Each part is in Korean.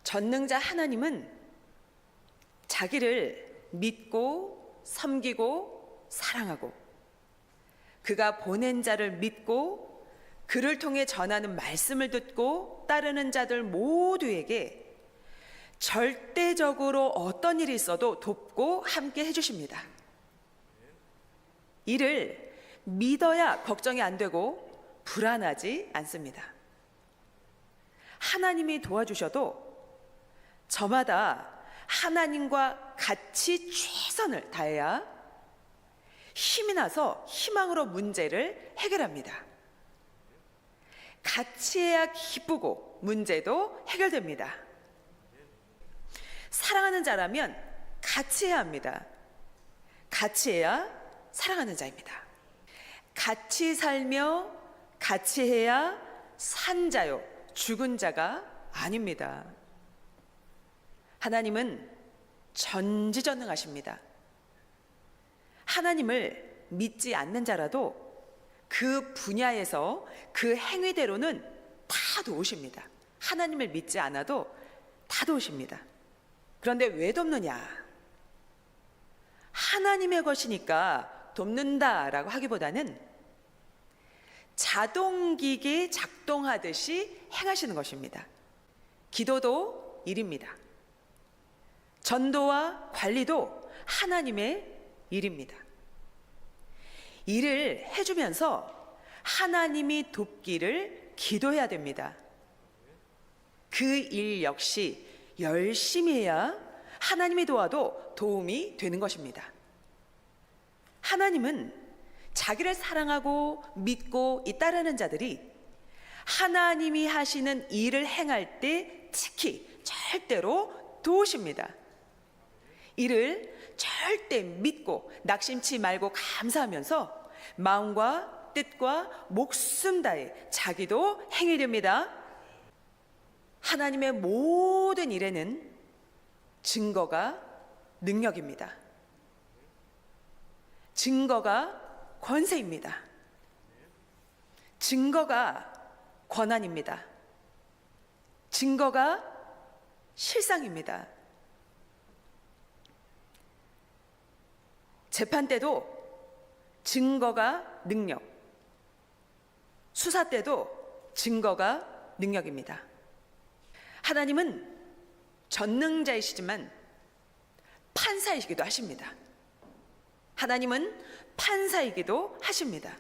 전능자 하나님은 자기를 믿고 섬기고 사랑하고 그가 보낸 자를 믿고 그를 통해 전하는 말씀을 듣고 따르는 자들 모두에게 절대적으로 어떤 일이 있어도 돕고 함께 해주십니다. 이를 믿어야 걱정이 안 되고 불안하지 않습니다. 하나님이 도와주셔도 저마다 하나님과 같이 최선을 다해야 힘이 나서 희망으로 문제를 해결합니다. 같이 해야 기쁘고 문제도 해결됩니다. 사랑하는 자라면 같이 해야 합니다. 같이 해야 사랑하는 자입니다. 같이 살며 같이 해야 산 자요 죽은 자가 아닙니다. 하나님은 전지전능하십니다. 하나님을 믿지 않는 자라도 그 분야에서 그 행위대로는 다 도우십니다. 하나님을 믿지 않아도 다 도우십니다. 그런데 왜 돕느냐? 하나님의 것이니까 돕는다라고 하기보다는 자동기계 작동하듯이 행하시는 것입니다. 기도도 일입니다. 전도와 관리도 하나님의 일입니다. 일을 해주면서 하나님이 돕기를 기도해야 됩니다. 그 일 역시 열심히 해야 하나님이 도와도 도움이 되는 것입니다. 하나님은 자기를 사랑하고 믿고 따르는 자들이 하나님이 하시는 일을 행할 때 특히 절대로 도우십니다. 이를 절대 믿고 낙심치 말고 감사하면서 마음과 뜻과 목숨 다해 자기도 행해됩니다. 하나님의 모든 일에는 증거가 능력입니다. 증거가 권세입니다. 증거가 권한입니다. 증거가 실상입니다. 재판 때도 증거가 능력, 수사 때도 증거가 능력입니다. 하나님은 전능자이시지만 판사이시기도 하십니다. 하나님은 판사이기도 하십니다.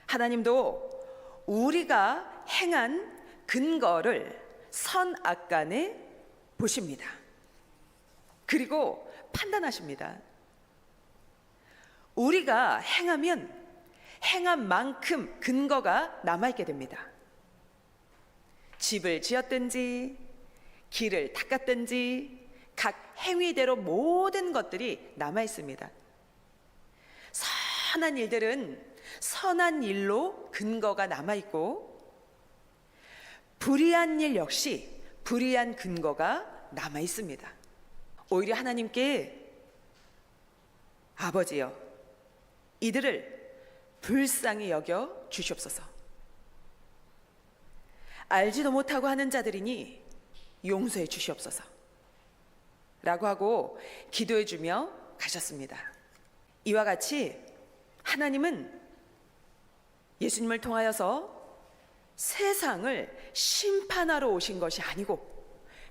하나님도 우리가 행한 근거를 선악간에 보십니다. 그리고 판단하십니다. 우리가 행하면 행한 만큼 근거가 남아있게 됩니다. 집을 지었든지 길을 닦았든지 각 행위대로 모든 것들이 남아있습니다. 선한 일들은 선한 일로 근거가 남아있고 불의한 일 역시 불의한 근거가 남아있습니다. 오히려 하나님께 아버지여 이들을 불쌍히 여겨 주시옵소서. 알지도 못하고 하는 자들이니 용서해 주시옵소서 라고 하고 기도해 주며 가셨습니다. 이와 같이 하나님은 예수님을 통하여서 세상을 심판하러 오신 것이 아니고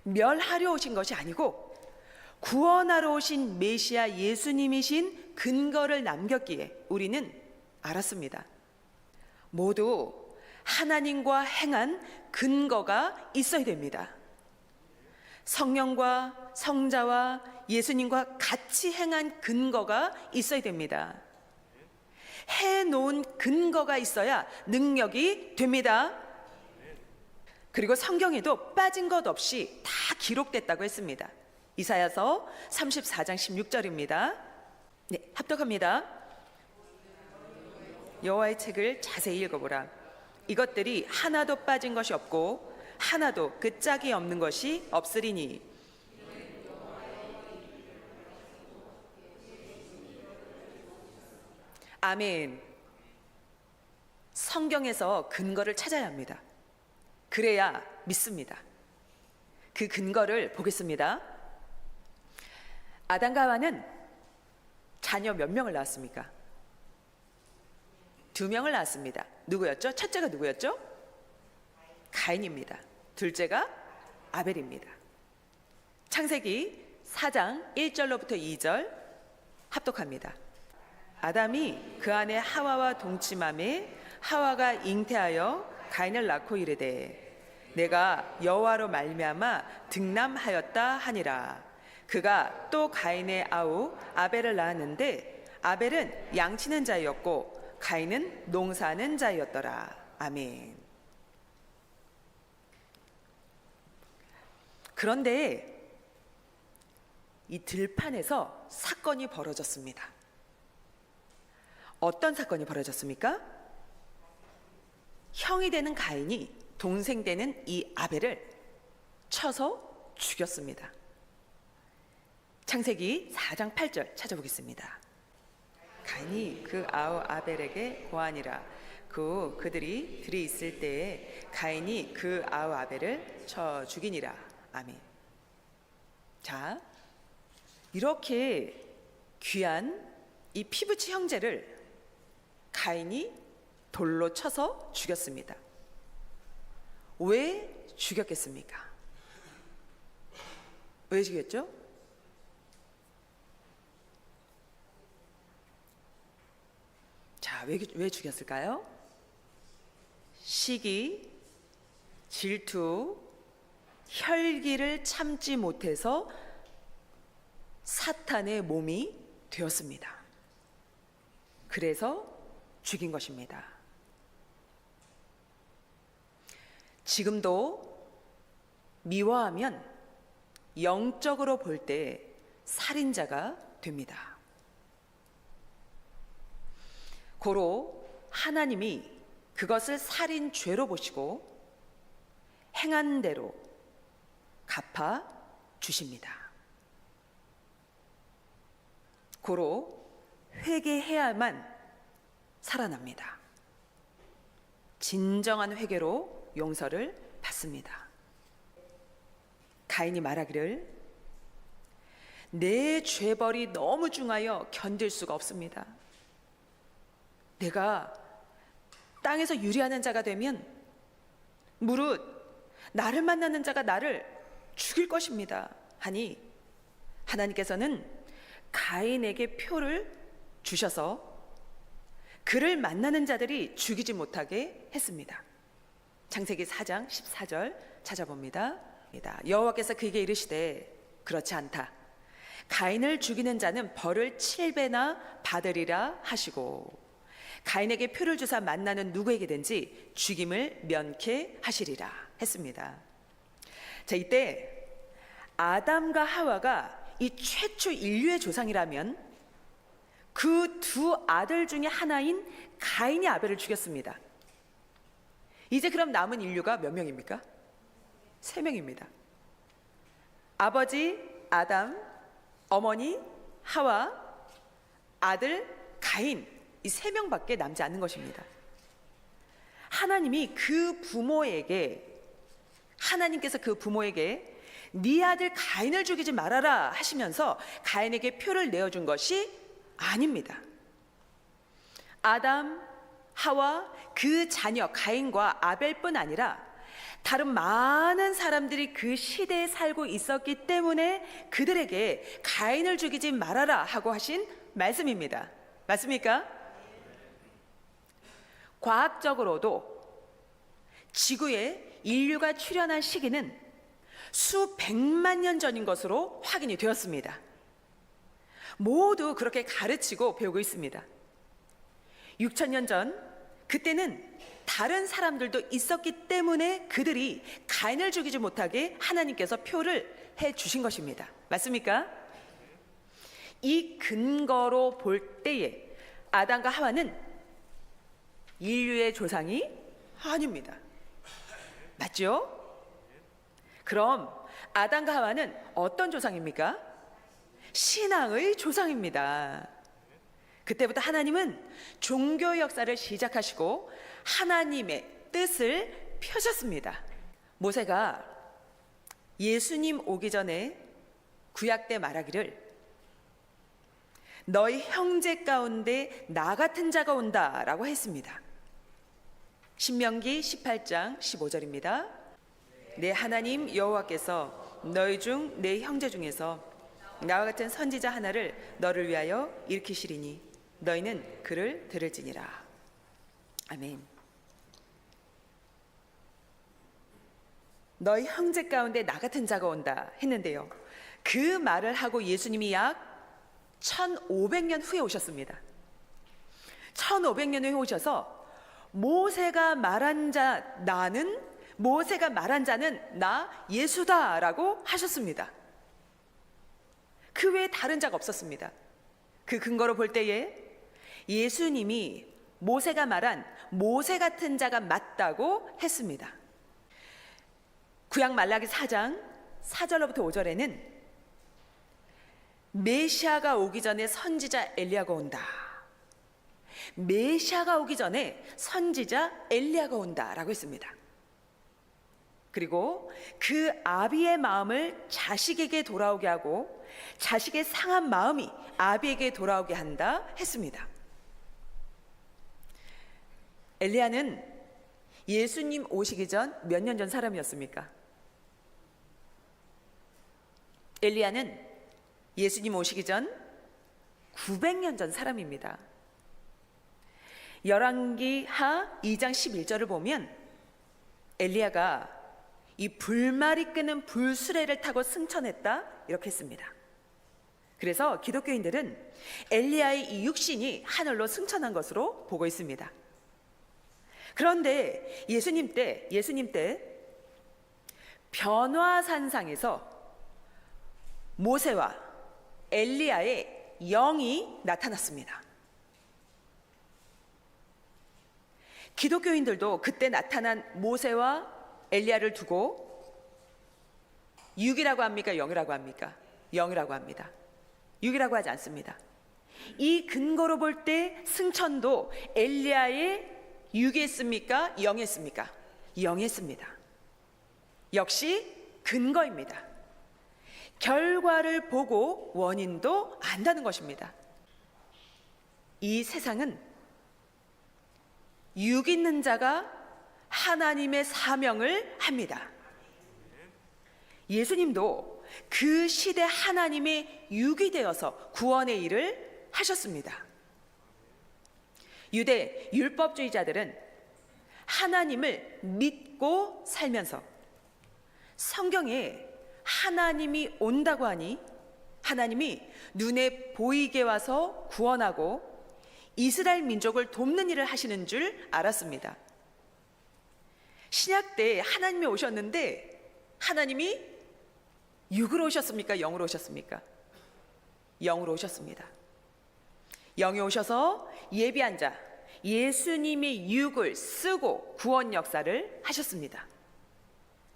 멸하려 오신 것이 아니고 구원하러 오신 메시아 예수님이신 근거를 남겼기에 우리는 알았습니다. 모두 하나님과 행한 근거가 있어야 됩니다. 성령과 성자와 예수님과 같이 행한 근거가 있어야 됩니다. 해놓은 근거가 있어야 능력이 됩니다. 그리고 성경에도 빠진 것 없이 다 기록됐다고 했습니다. 이사야서 34장 16절입니다. 네, 합독합니다. 여호와의 책을 자세히 읽어보라. 이것들이 하나도 빠진 것이 없고 하나도 그 짝이 없는 것이 없으리니 아멘. 성경에서 근거를 찾아야 합니다. 그래야 믿습니다. 그 근거를 보겠습니다. 아담과 하와는 자녀 몇 명을 낳았습니까? 2명을 낳았습니다. 누구였죠? 첫째가 누구였죠? 가인입니다. 둘째가 아벨입니다. 창세기 4장 1절로부터 2절 합독합니다. 아담이 그 안에 하와와 동침함에 하와가 잉태하여 가인을 낳고 이르되 내가 여호와로 말미암아 등남하였다 하니라. 그가 또 가인의 아우 아벨을 낳았는데 아벨은 양치는 자였고 가인은 농사하는 자였더라. 아멘. 그런데 이 들판에서 사건이 벌어졌습니다. 어떤 사건이 벌어졌습니까? 형이 되는 가인이 동생 되는 이 아벨을 쳐서 죽였습니다. 창세기 4장 8절 찾아보겠습니다. 가인이 그 아우 아벨에게 고하니라. 그들이 들이 있을 때에 가인이 그 아우 아벨을 쳐 죽이니라. 아멘. 자, 이렇게 귀한 이 피부치 형제를 가인이 돌로 쳐서 죽였습니다. 왜 죽였겠습니까? 왜 죽였죠? 자, 왜 죽였을까요? 시기, 질투, 혈기를 참지 못해서 사탄의 몸이 되었습니다. 그래서 죽인 것입니다. 지금도 미워하면 영적으로 볼 때 살인자가 됩니다. 고로 하나님이 그것을 살인죄로 보시고 행한 대로 갚아 주십니다. 고로 회개해야만 살아납니다. 진정한 회개로 용서를 받습니다. 가인이 말하기를 내 죄벌이 너무 중하여 견딜 수가 없습니다. 내가 땅에서 유리하는 자가 되면 무릇 나를 만나는 자가 나를 죽일 것입니다 하니 하나님께서는 가인에게 표를 주셔서 그를 만나는 자들이 죽이지 못하게 했습니다. 창세기 4장 14절 찾아봅니다. 여호와께서 그에게 이르시되 그렇지 않다. 가인을 죽이는 자는 벌을 7배나 받으리라 하시고 가인에게 표를 주사 만나는 누구에게든지 죽임을 면케하시리라 했습니다. 자, 이때 아담과 하와가 이 최초 인류의 조상이라면 그 두 아들 중에 하나인 가인이 아벨을 죽였습니다. 이제 그럼 남은 인류가 몇 명입니까? 3명입니다. 아버지 아담, 어머니 하와, 아들 가인, 이 3명밖에 남지 않는 것입니다. 하나님께서 그 부모에게 네 아들 가인을 죽이지 말아라 하시면서 가인에게 표를 내어준 것이 아닙니다. 아담, 하와, 그 자녀 가인과 아벨뿐 아니라 다른 많은 사람들이 그 시대에 살고 있었기 때문에 그들에게 가인을 죽이지 말아라 하고 하신 말씀입니다. 맞습니까? 과학적으로도 지구에 인류가 출현한 시기는 수백만 년 전인 것으로 확인이 되었습니다. 모두 그렇게 가르치고 배우고 있습니다. 6,000년 전, 그때는 다른 사람들도 있었기 때문에 그들이 가인을 죽이지 못하게 하나님께서 표를 해 주신 것입니다. 맞습니까? 이 근거로 볼 때에 아담과 하와는 인류의 조상이 아닙니다. 맞죠? 그럼 아담과 하와는 어떤 조상입니까? 신앙의 조상입니다. 그때부터 하나님은 종교 역사를 시작하시고 하나님의 뜻을 펴셨습니다. 모세가 예수님 오기 전에 구약 때 말하기를 너희 형제 가운데 나 같은 자가 온다라고 했습니다. 신명기 18장 15절입니다. 내 하나님 여호와께서 너희 중 내 형제 중에서 나와 같은 선지자 하나를 너를 위하여 일으키시리니 너희는 그를 들을지니라. 아멘. 너희 형제 가운데 나 같은 자가 온다 했는데요, 그 말을 하고 예수님이 약 1500년 후에 오셨습니다. 1500년 후에 오셔서 모세가 말한 자는 나 예수다라고 하셨습니다. 그 외에 다른 자가 없었습니다. 그 근거로 볼 때에 예수님이 모세가 말한 모세 같은 자가 맞다고 했습니다. 구약 말라기 4장 4절로부터 5절에는 메시아가 오기 전에 선지자 엘리야가 온다. 메시아가 오기 전에 선지자 엘리야가 온다라고 했습니다. 그리고 그 아비의 마음을 자식에게 돌아오게 하고 자식의 상한 마음이 아비에게 돌아오게 한다 했습니다. 엘리야는 예수님 오시기 전 몇 년 전 사람이었습니까? 엘리야는 예수님 오시기 전 900년 전 사람입니다. 열왕기 하 2장 11절을 보면 엘리야가 이 불말이 끄는 불수레를 타고 승천했다 이렇게 했습니다. 그래서 기독교인들은 엘리야의 이 육신이 하늘로 승천한 것으로 보고 있습니다. 그런데 예수님 때 변화산상에서 모세와 엘리야의 영이 나타났습니다. 기독교인들도 그때 나타난 모세와 엘리야를 두고 육이라고 합니까? 영이라고 합니까? 영이라고 합니다. 육이라고 하지 않습니다. 이 근거로 볼 때 승천도 엘리야의 육이 했습니까? 영이 했습니까? 영이 했습니다. 역시 근거입니다. 결과를 보고 원인도 안다는 것입니다. 이 세상은 육 있는 자가 하나님의 사명을 합니다. 예수님도 그 시대 하나님의 육이 되어서 구원의 일을 하셨습니다. 유대 율법주의자들은 하나님을 믿고 살면서 성경에 하나님이 온다고 하니 하나님이 눈에 보이게 와서 구원하고 이스라엘 민족을 돕는 일을 하시는 줄 알았습니다. 신약 때 하나님이 오셨는데 하나님이 육으로 오셨습니까? 영으로 오셨습니까? 영으로 오셨습니다. 영이 오셔서 예비한 자 예수님이 육을 쓰고 구원 역사를 하셨습니다.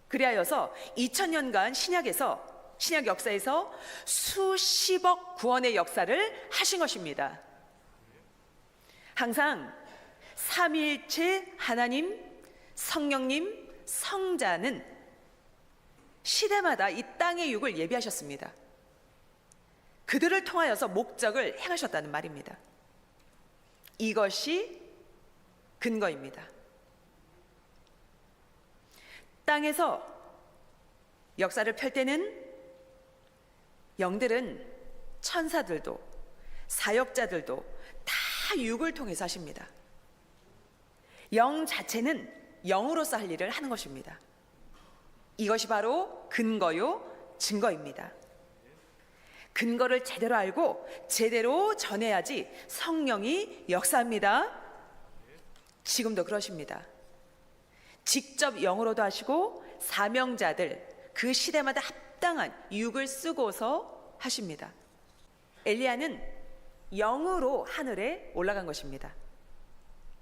그리하여서 2000년간 신약 역사에서 수십억 구원의 역사를 하신 것입니다. 항상 삼위일체 하나님, 성령님, 성자는 시대마다 이 땅의 육을 예비하셨습니다. 그들을 통하여서 목적을 행하셨다는 말입니다. 이것이 근거입니다. 땅에서 역사를 펼 때는 영들은 천사들도 사역자들도 다 육을 통해서 하십니다. 영 자체는 영으로서 할 일을 하는 것입니다. 이것이 바로 근거요 증거입니다. 근거를 제대로 알고 제대로 전해야지 성령이 역사합니다. 지금도 그러십니다. 직접 영으로도 하시고 사명자들 그 시대마다 합당한 육을 쓰고서 하십니다. 엘리야는 영으로 하늘에 올라간 것입니다.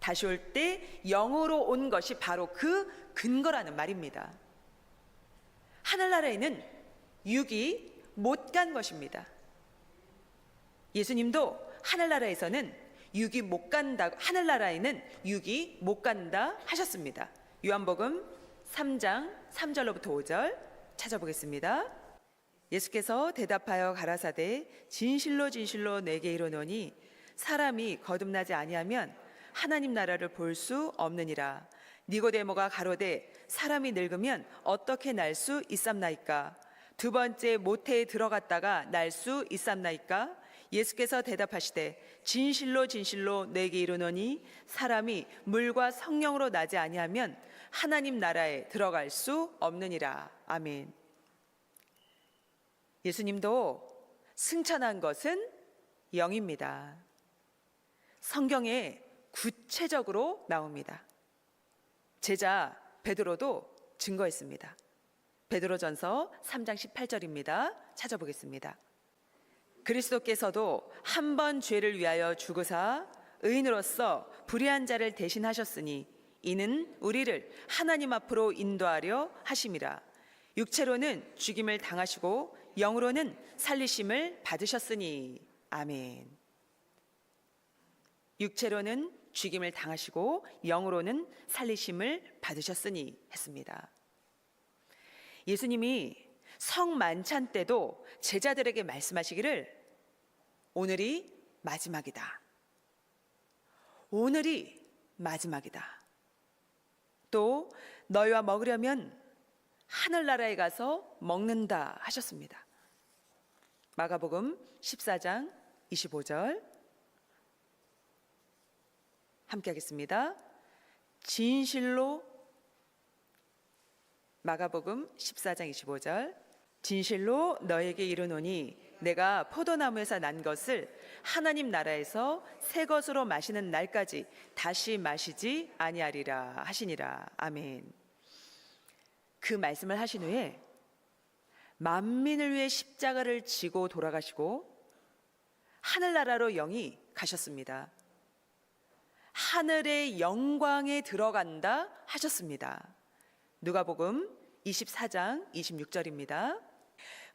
다시 올 때 영으로 온 것이 바로 그 근거라는 말입니다. 하늘나라에는 육이 못 간 것입니다. 예수님도 하늘나라에서는 육이 못 간다, 하늘나라에는 육이 못 간다 하셨습니다. 요한복음 3장 3절로부터 5절, 찾아보겠습니다. 예수께서 대답하여 가라사대 진실로 진실로 내게 이르노니 사람이 거듭나지 아니하면 하나님 나라를 볼 수 없느니라. 니고데모가 가로되 사람이 늙으면 어떻게 날 수 있삼나이까? 두 번째 모태에 들어갔다가 날 수 있삼나이까? 예수께서 대답하시되 진실로 진실로 내게 이르노니 사람이 물과 성령으로 나지 아니하면 하나님 나라에 들어갈 수 없느니라. 아멘. 예수님도 승천한 것은 영입니다. 성경에 구체적으로 나옵니다. 제자 베드로도 증거했습니다. 베드로전서 3장 18절입니다. 찾아보겠습니다. 그리스도께서도 한 번 죄를 위하여 죽으사 의인으로서 불의한 자를 대신하셨으니 이는 우리를 하나님 앞으로 인도하려 하심이라. 육체로는 죽임을 당하시고 영으로는 살리심을 받으셨으니. 아멘. 육체로는 죽임을 당하시고 영으로는 살리심을 받으셨으니 했습니다. 예수님이 성만찬 때도 제자들에게 말씀하시기를 오늘이 마지막이다. 오늘이 마지막이다. 또 너희와 먹으려면 하늘나라에 가서 먹는다 하셨습니다. 마가복음 14장 25절 함께 하겠습니다. 진실로 마가복음 14장 25절 진실로 너에게 이르노니 내가 포도나무에서 난 것을 하나님 나라에서 새 것으로 마시는 날까지 다시 마시지 아니하리라 하시니라. 아멘. 그 말씀을 하신 후에 만민을 위해 십자가를 지고 돌아가시고 하늘나라로 영이 가셨습니다. 하늘의 영광에 들어간다 하셨습니다. 누가복음 24장 26절입니다.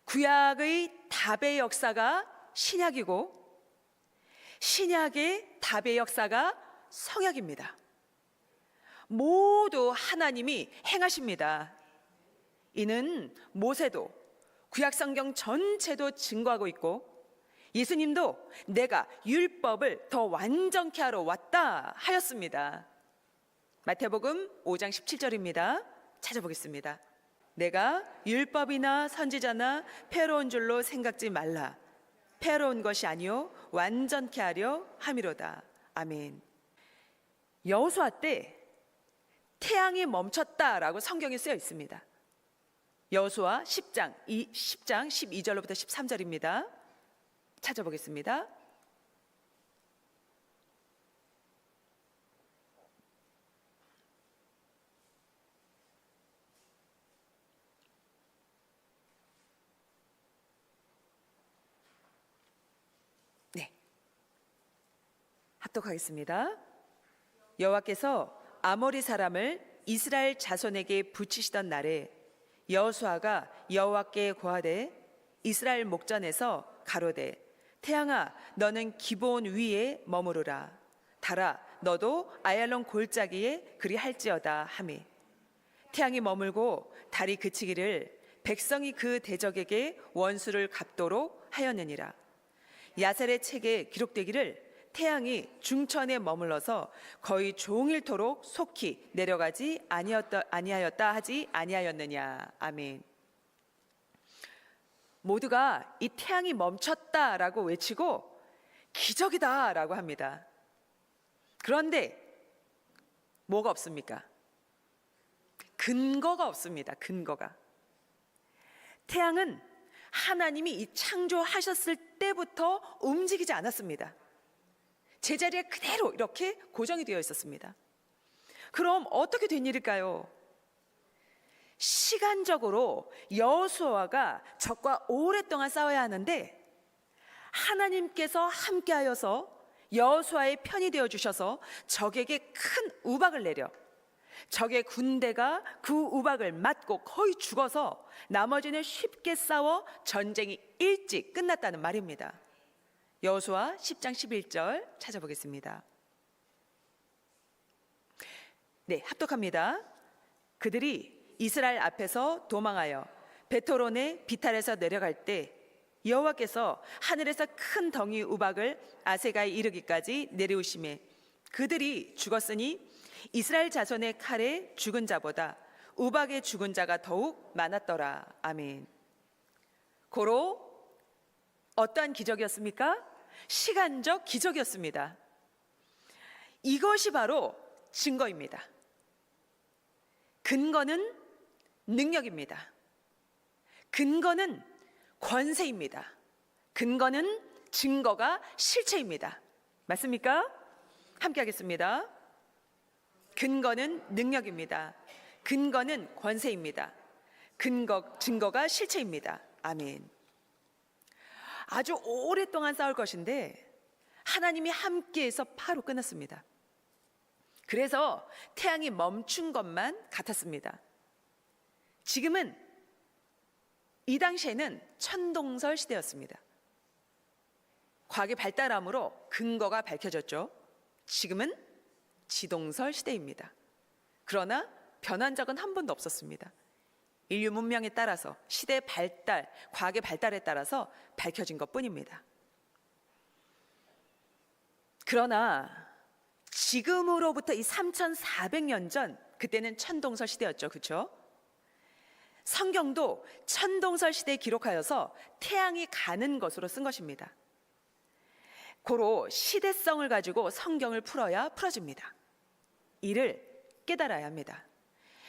구약의 답의 역사가 신약이고 신약의 답의 역사가 성약입니다. 모두 하나님이 행하십니다. 이는 모세도 구약성경 전체도 증거하고 있고 예수님도 내가 율법을 더 완전케 하러 왔다 하였습니다. 마태복음 5장 17절입니다. 찾아보겠습니다. 내가 율법이나 선지자나 패러온 줄로 생각지 말라. 패러온 것이 아니요 완전케 하려 함이로다. 아멘. 여호수아 때 태양이 멈췄다라고 성경에 쓰여 있습니다. 여호수아 10장 12절로부터 13절입니다. 찾아보겠습니다. 네, 합독하겠습니다. 여호와께서 아모리 사람을 이스라엘 자손에게 붙이시던 날에 여호수아가 여호와께 고하되 이스라엘 목전에서 가로되 태양아 너는 기브온 위에 머무르라. 달아 너도 아얄론 골짜기에 그리할지어다 하매 태양이 머물고 달이 그치기를 백성이 그 대적에게 원수를 갚도록 하였느니라. 야셀의 책에 기록되기를 태양이 중천에 머물러서 거의 종일토록 속히 내려가지 아니하였다 하지 아니하였느냐. 아멘. 모두가 이 태양이 멈췄다라고 외치고 기적이다라고 합니다. 그런데 뭐가 없습니까? 근거가 없습니다. 근거가. 태양은 하나님이 이 창조하셨을 때부터 움직이지 않았습니다. 제자리에 그대로 이렇게 고정이 되어 있었습니다. 그럼 어떻게 된 일일까요? 시간적으로 여호수아가 적과 오랫동안 싸워야 하는데 하나님께서 함께하여서 여호수아의 편이 되어 주셔서 적에게 큰 우박을 내려 적의 군대가 그 우박을 맞고 거의 죽어서 나머지는 쉽게 싸워 전쟁이 일찍 끝났다는 말입니다. 여호수아 10장 11절 찾아보겠습니다. 네, 합독합니다. 그들이 이스라엘 앞에서 도망하여 베토론의 비탈에서 내려갈 때 여호와께서 하늘에서 큰 덩이 우박을 아세가에 이르기까지 내려오심에 그들이 죽었으니 이스라엘 자손의 칼에 죽은 자보다 우박에 죽은 자가 더욱 많았더라. 아멘. 고로 어떠한 기적이었습니까? 시간적 기적이었습니다. 이것이 바로 증거입니다. 근거는 능력입니다. 근거는 권세입니다. 근거는 증거가 실체입니다. 맞습니까? 함께 하겠습니다. 근거는 능력입니다. 근거는 권세입니다. 증거가 실체입니다. 아멘. 아주 오랫동안 싸울 것인데 하나님이 함께해서 바로 끝났습니다. 그래서 태양이 멈춘 것만 같았습니다. 지금은 이 당시에는 천동설 시대였습니다. 과학의 발달함으로 근거가 밝혀졌죠. 지금은 지동설 시대입니다. 그러나 변한 적은 한 번도 없었습니다. 인류 문명에 따라서 시대 발달, 과학의 발달에 따라서 밝혀진 것뿐입니다. 그러나 지금으로부터 이 3,400년 전, 그때는 천동설 시대였죠. 그렇죠? 성경도 천동설 시대에 기록하여서 태양이 가는 것으로 쓴 것입니다. 고로 시대성을 가지고 성경을 풀어야 풀어집니다. 이를 깨달아야 합니다.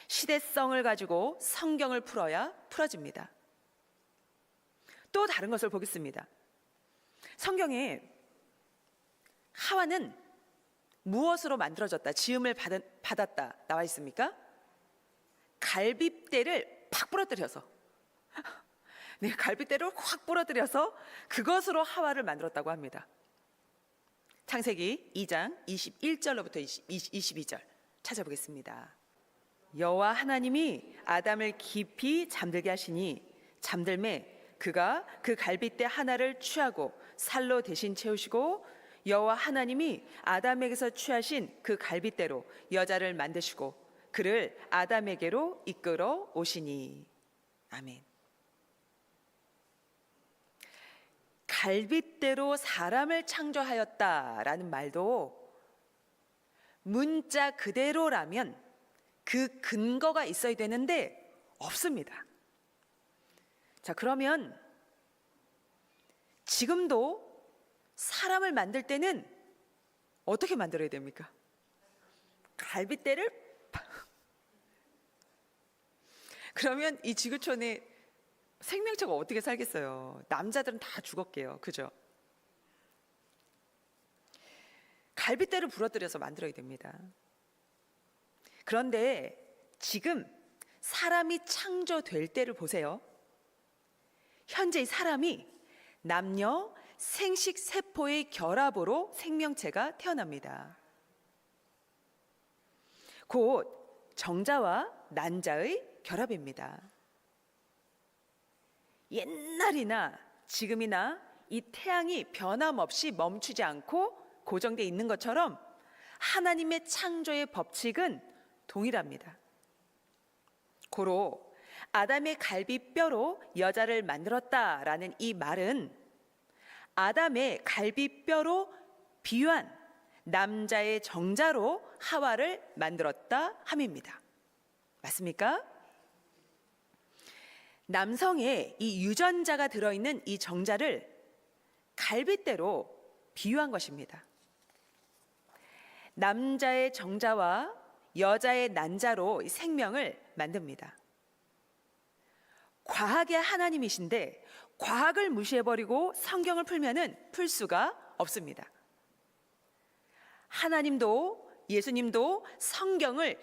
시대성을 가지고 성경을 풀어야 풀어집니다. 또 다른 것을 보겠습니다. 성경에 하와는 무엇으로 만들어졌다, 지음을 받았다 나와 있습니까? 갈빗대를 팍 부러뜨려서 갈빗대를 확 부러뜨려서 그것으로 하와를 만들었다고 합니다. 창세기 2장 21절로부터 22절 찾아보겠습니다. 여호와 하나님이 아담을 깊이 잠들게 하시니 잠들매 그가 그 갈빗대 하나를 취하고 살로 대신 채우시고 여호와 하나님이 아담에게서 취하신 그 갈빗대로 여자를 만드시고 그를 아담에게로 이끌어 오시니. 아멘. 갈빗대로 사람을 창조하였다라는 말도 문자 그대로라면 그 근거가 있어야 되는데 없습니다. 자, 그러면 지금도 사람을 만들 때는 어떻게 만들어야 됩니까? 갈빗대를 그러면 이 지구촌에 생명체가 어떻게 살겠어요? 남자들은 다 죽었게요. 그죠? 갈빗대를 부러뜨려서 만들어야 됩니다. 그런데 지금 사람이 창조될 때를 보세요. 현재 이 사람이 남녀 생식 세포의 결합으로 생명체가 태어납니다. 곧 정자와 난자의 결합입니다. 옛날이나 지금이나 이 태양이 변함없이 멈추지 않고 고정되어 있는 것처럼 하나님의 창조의 법칙은 동일합니다. 고로 아담의 갈비뼈로 여자를 만들었다라는 이 말은 아담의 갈비뼈로 비유한 남자의 정자로 하와를 만들었다 함입니다. 맞습니까? 남성의 이 유전자가 들어있는 이 정자를 갈빗대로 비유한 것입니다. 남자의 정자와 여자의 난자로 생명을 만듭니다. 과학의 하나님이신데 과학을 무시해버리고 성경을 풀면은 풀 수가 없습니다. 하나님도 예수님도 성경을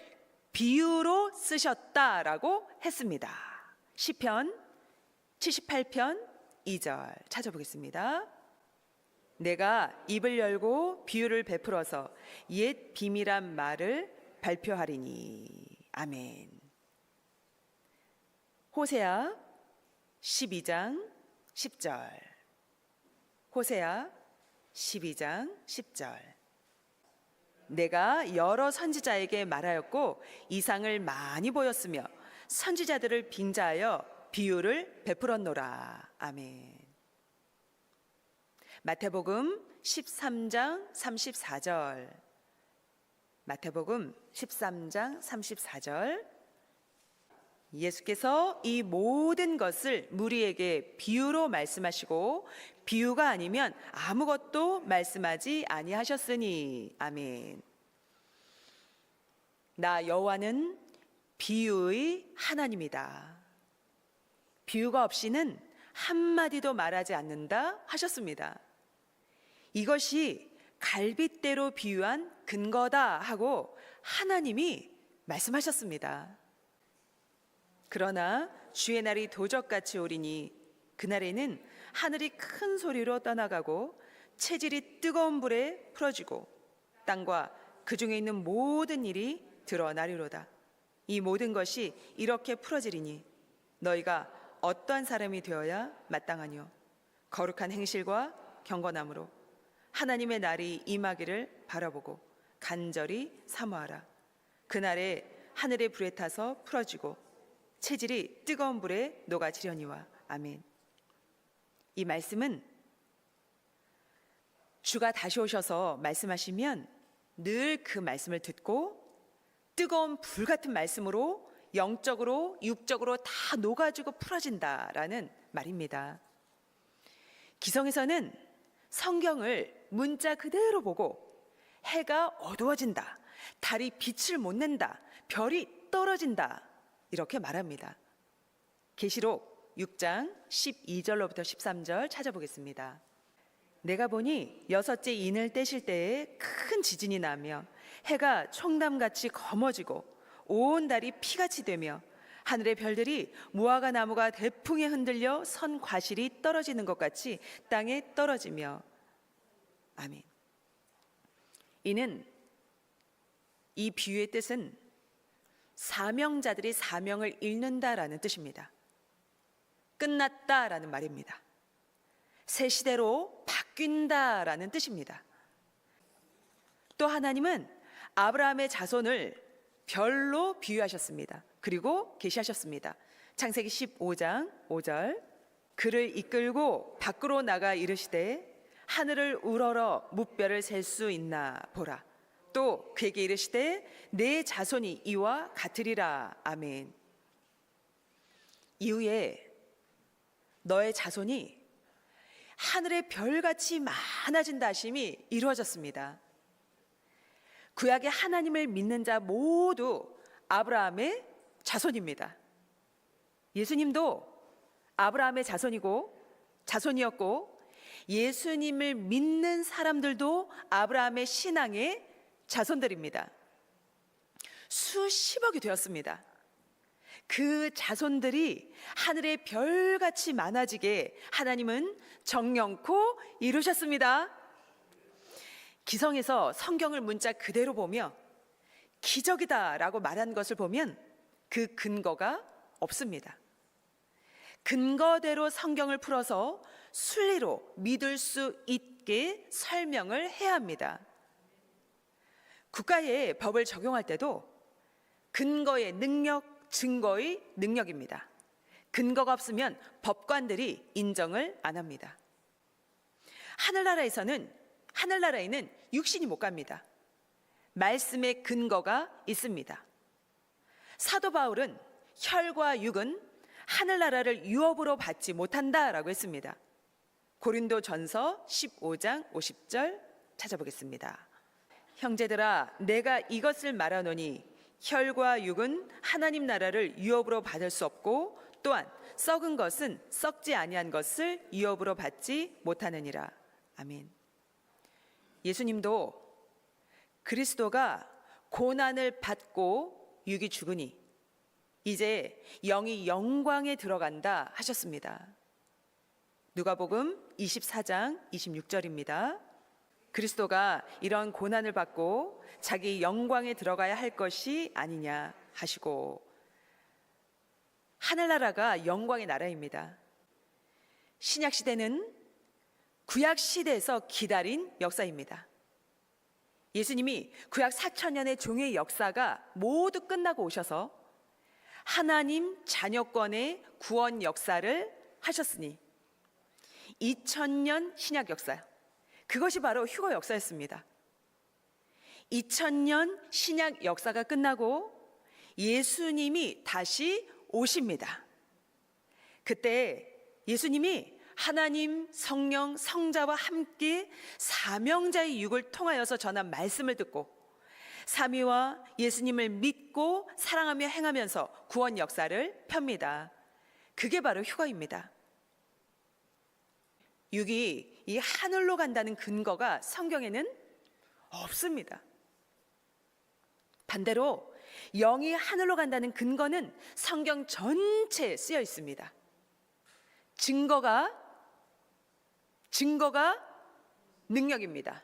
비유로 쓰셨다라고 했습니다. 시편 78편 2절 찾아보겠습니다. 내가 입을 열고 비유를 베풀어서 옛 비밀한 말을 발표하리니. 아멘. 호세아 12장 10절. 호세아 12장 10절. 내가 여러 선지자에게 말하였고 이상을 많이 보였으며 선지자들을 빙자하여 비유를 베풀었노라. 아멘. 마태복음 13장 34절. 마태복음 13장 34절. 예수께서 이 모든 것을 무리에게 비유로 말씀하시고 비유가 아니면 아무것도 말씀하지 아니하셨으니. 아멘. 나 여호와는 비유의 하나님이다. 비유가 없이는 한마디도 말하지 않는다 하셨습니다. 이것이 갈빗대로 비유한 근거다 하고 하나님이 말씀하셨습니다. 그러나 주의 날이 도적같이 오리니 그날에는 하늘이 큰 소리로 떠나가고 체질이 뜨거운 불에 풀어지고 땅과 그 중에 있는 모든 일이 드러나리로다. 이 모든 것이 이렇게 풀어지리니 너희가 어떠한 사람이 되어야 마땅하뇨. 거룩한 행실과 경건함으로 하나님의 날이 임하기를 바라보고 간절히 사모하라. 그날에 하늘의 불에 타서 풀어지고 체질이 뜨거운 불에 녹아지려니와. 아멘. 이 말씀은 주가 다시 오셔서 말씀하시면 늘 그 말씀을 듣고 뜨거운 불 같은 말씀으로 영적으로 육적으로 다 녹아지고 풀어진다라는 말입니다. 기성에서는 성경을 문자 그대로 보고 해가 어두워진다, 달이 빛을 못 낸다, 별이 떨어진다 이렇게 말합니다. 계시록 6장 12절로부터 13절 찾아보겠습니다. 내가 보니 여섯째 인을 떼실 때에 큰 지진이 나며 해가 총담같이 검어지고 온 달이 피같이 되며 하늘의 별들이 무화과 나무가 대풍에 흔들려 선 과실이 떨어지는 것 같이 땅에 떨어지며. 아멘. 이는 이 비유의 뜻은 사명자들이 사명을 잃는다라는 뜻입니다. 끝났다라는 말입니다. 새 시대로 바뀐다라는 뜻입니다. 또 하나님은 아브라함의 자손을 별로 비유하셨습니다. 그리고 계시하셨습니다. 창세기 15장 5절. 그를 이끌고 밖으로 나가 이르시되 하늘을 우러러 무뼈를 셀 수 있나 보라. 또 그에게 이르시되 내 자손이 이와 같으리라. 아멘. 이후에 너의 자손이 하늘의 별같이 많아진다 하심이 이루어졌습니다. 구약의 하나님을 믿는 자 모두 아브라함의 자손입니다. 예수님도 아브라함의 자손이었고 예수님을 믿는 사람들도 아브라함의 신앙의 자손들입니다. 수십억이 되었습니다. 그 자손들이 하늘의 별같이 많아지게 하나님은 정령코 이루셨습니다. 기성에서 성경을 문자 그대로 보며 기적이다라고 말한 것을 보면 그 근거가 없습니다. 근거대로 성경을 풀어서 순리로 믿을 수 있게 설명을 해야 합니다. 국가의 법을 적용할 때도 근거의 능력, 증거의 능력입니다. 근거가 없으면 법관들이 인정을 안 합니다. 하늘나라에는 육신이 못 갑니다. 말씀의 근거가 있습니다. 사도 바울은 혈과 육은 하늘나라를 유업으로 받지 못한다라고 했습니다. 고린도전서 15장 50절 찾아보겠습니다. 형제들아, 내가 이것을 말하노니 혈과 육은 하나님 나라를 유업으로 받을 수 없고 또한 썩은 것은 썩지 아니한 것을 유업으로 받지 못하느니라. 아멘. 예수님도 그리스도가 고난을 받고 육이 죽으니 이제 영이 영광에 들어간다 하셨습니다. 누가복음 24장 26절입니다. 그리스도가 이런 고난을 받고 자기 영광에 들어가야 할 것이 아니냐 하시고, 하늘나라가 영광의 나라입니다. 신약시대는 구약시대에서 기다린 역사입니다. 예수님이 구약 4,000년의 종의 역사가 모두 끝나고 오셔서 하나님 자녀권의 구원 역사를 하셨으니 2000년 신약 역사, 그것이 바로 휴거 역사였습니다. 2000년 신약 역사가 끝나고 예수님이 다시 오십니다. 그때 예수님이 하나님 성령 성자와 함께 사명자의 육을 통하여서 전한 말씀을 듣고 삼위와 예수님을 믿고 사랑하며 행하면서 구원 역사를 펴니다. 그게 바로 휴거입니다. 육이 이 하늘로 간다는 근거가 성경에는 없습니다. 반대로 영이 하늘로 간다는 근거는 성경 전체에 쓰여 있습니다. 증거가 능력입니다.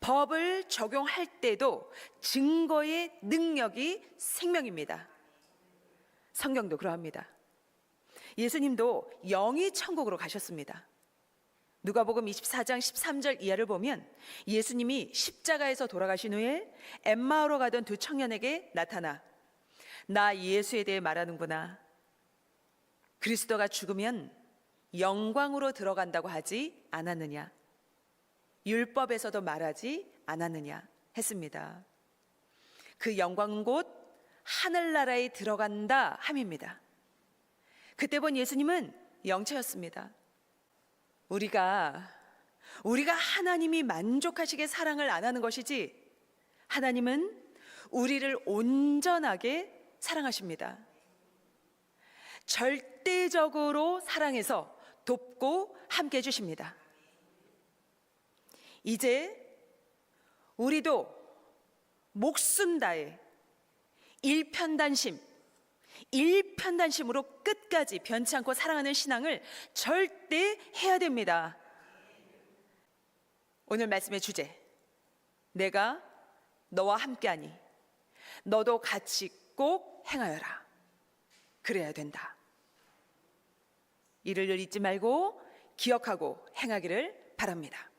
법을 적용할 때도 증거의 능력이 생명입니다. 성경도 그러합니다. 예수님도 영이 천국으로 가셨습니다. 누가복음 24장 13절 이하를 보면 예수님이 십자가에서 돌아가신 후에 엠마오로 가던 두 청년에게 나타나 나 예수에 대해 말하는구나. 그리스도가 죽으면 영광으로 들어간다고 하지 않았느냐? 율법에서도 말하지 않았느냐? 했습니다. 그 영광은 곧 하늘나라에 들어간다 함입니다. 그때 본 예수님은 영체였습니다. 우리가 하나님이 만족하시게 사랑을 안 하는 것이지 하나님은 우리를 온전하게 사랑하십니다. 절대적으로 사랑해서 돕고 함께 해주십니다. 이제 우리도 목숨 다해 일편단심으로 끝까지 변치 않고 사랑하는 신앙을 절대 해야 됩니다. 오늘 말씀의 주제, 내가 너와 함께하니 너도 같이 꼭 행하여라. 그래야 된다. 이를 잊지 말고 기억하고 행하기를 바랍니다.